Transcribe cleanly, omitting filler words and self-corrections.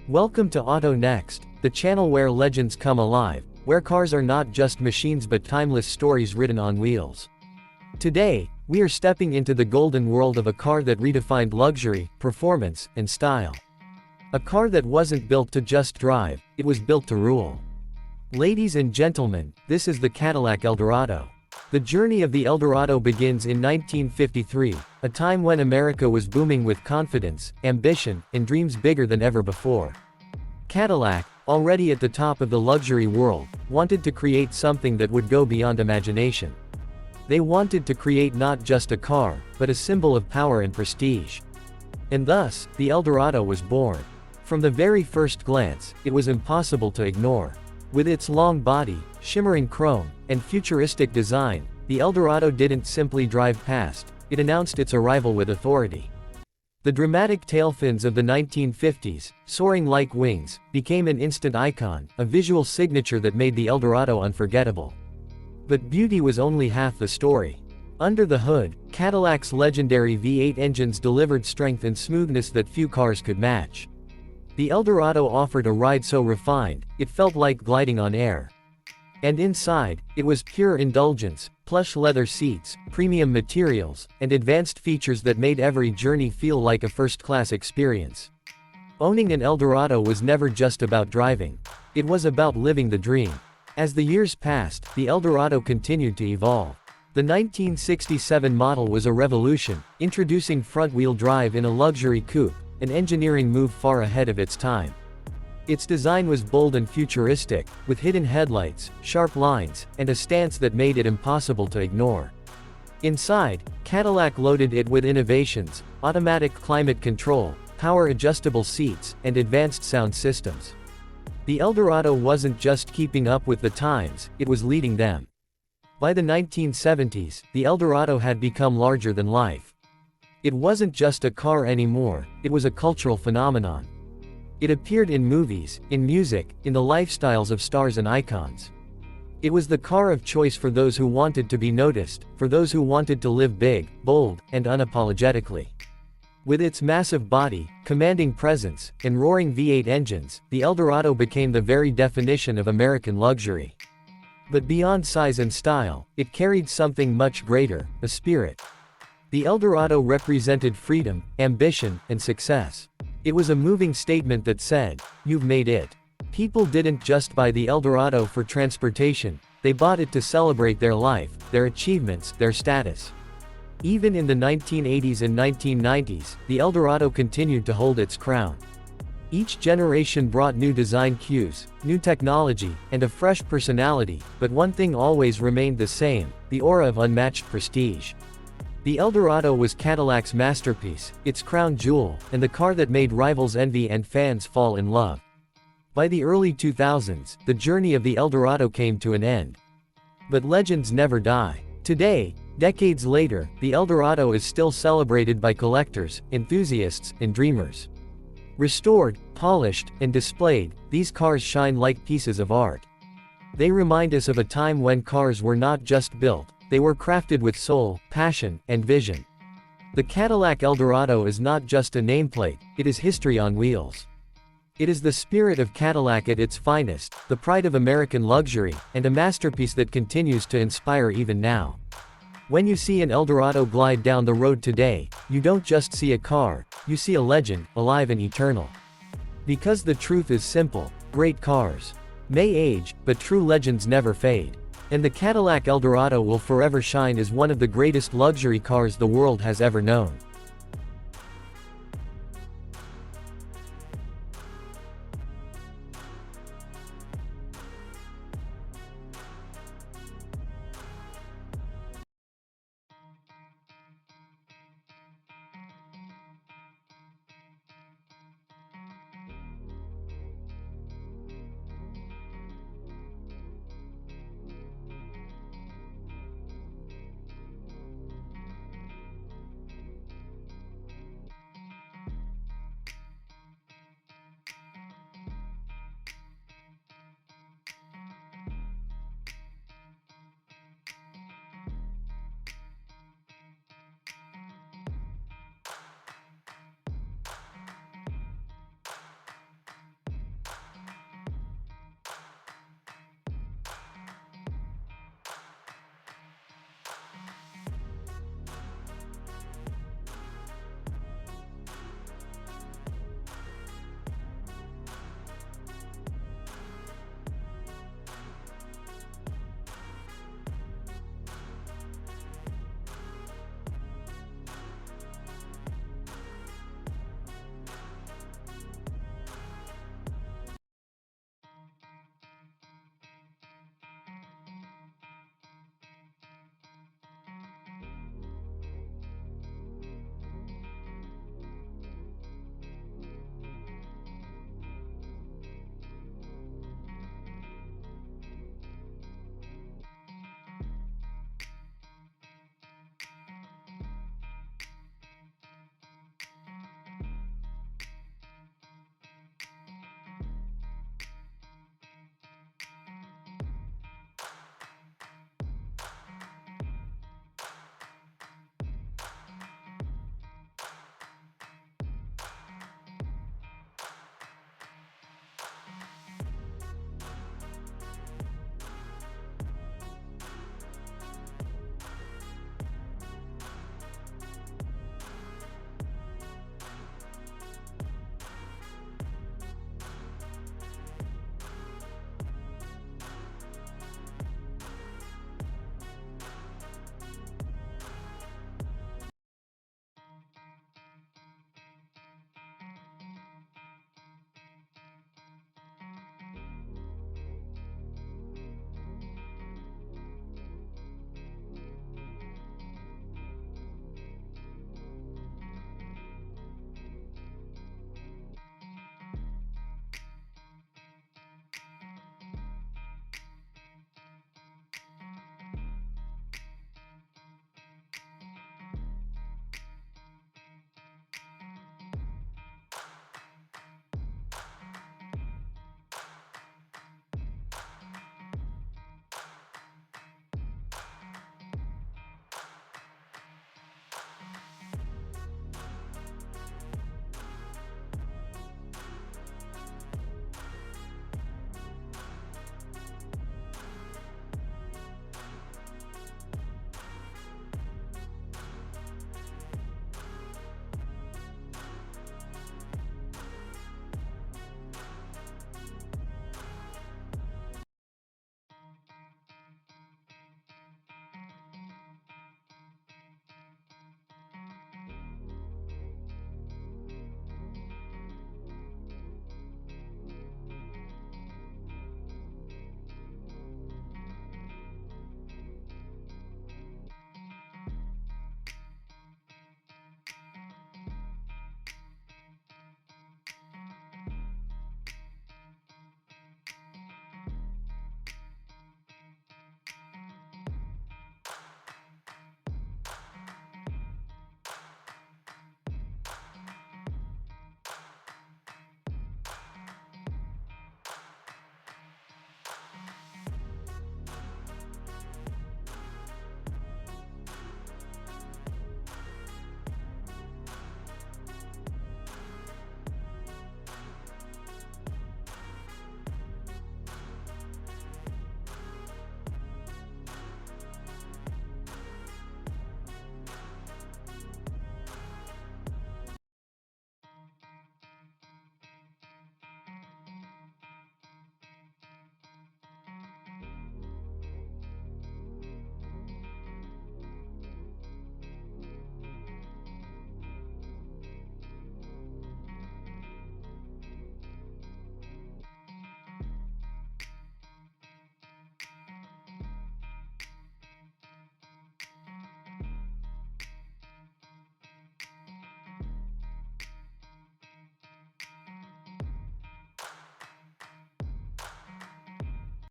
Welcome to Auto Next, the channel where legends come alive, where cars are not just machines but timeless stories written on wheels. Today, we are stepping into the golden world of a car that redefined luxury, performance, and style. A car that wasn't built to just drive, it was built to rule. Ladies and gentlemen, this is the Cadillac Eldorado. The journey of the Eldorado begins in 1953, a time when America was booming with confidence, ambition, and dreams bigger than ever before. Cadillac, already at the top of the luxury world, wanted to create something that would go beyond imagination. They wanted to create not just a car, but a symbol of power and prestige. And thus, the Eldorado was born. From the very first glance, it was impossible to ignore. With its long body, shimmering chrome, and futuristic design, the Eldorado didn't simply drive past, it announced its arrival with authority. The dramatic tail fins of the 1950s, soaring like wings, became an instant icon, a visual signature that made the Eldorado unforgettable. But beauty was only half the story. Under the hood, Cadillac's legendary V8 engines delivered strength and smoothness that few cars could match. The Eldorado offered a ride so refined, it felt like gliding on air. And inside, it was pure indulgence, plush leather seats, premium materials, and advanced features that made every journey feel like a first-class experience. Owning an Eldorado was never just about driving. It was about living the dream. As the years passed, the Eldorado continued to evolve. The 1967 model was a revolution, introducing front-wheel drive in a luxury coupe, an engineering move far ahead of its time. Its design was bold and futuristic, with hidden headlights, sharp lines, and a stance that made it impossible to ignore. Inside, Cadillac loaded it with innovations: automatic climate control, power-adjustable seats, and advanced sound systems. The Eldorado wasn't just keeping up with the times, it was leading them. By the 1970s, the Eldorado had become larger than life. It wasn't just a car anymore, it was a cultural phenomenon. It appeared in movies, in music, in the lifestyles of stars and icons. It was the car of choice for those who wanted to be noticed, for those who wanted to live big, bold, and unapologetically. With its massive body, commanding presence, and roaring V8 engines, the Eldorado became the very definition of American luxury. But beyond size and style, it carried something much greater: a spirit. The Eldorado represented freedom, ambition, and success. It was a moving statement that said, "You've made it." People didn't just buy the Eldorado for transportation, they bought it to celebrate their life, their achievements, their status. Even in the 1980s and 1990s, the Eldorado continued to hold its crown. Each generation brought new design cues, new technology, and a fresh personality, but one thing always remained the same: the aura of unmatched prestige. The Eldorado was Cadillac's masterpiece, its crown jewel, and the car that made rivals envy and fans fall in love. By the early 2000s, the journey of the Eldorado came to an end. But legends never die. Today, decades later, the Eldorado is still celebrated by collectors, enthusiasts, and dreamers. Restored, polished, and displayed, these cars shine like pieces of art. They remind us of a time when cars were not just built, they were crafted with soul, passion, and vision. The Cadillac Eldorado is not just a nameplate, it is history on wheels. It is the spirit of Cadillac at its finest, the pride of American luxury, and a masterpiece that continues to inspire even now. When you see an Eldorado glide down the road today, you don't just see a car, you see a legend, alive and eternal. Because the truth is simple: great cars may age, but true legends never fade. And the Cadillac Eldorado will forever shine as one of the greatest luxury cars the world has ever known.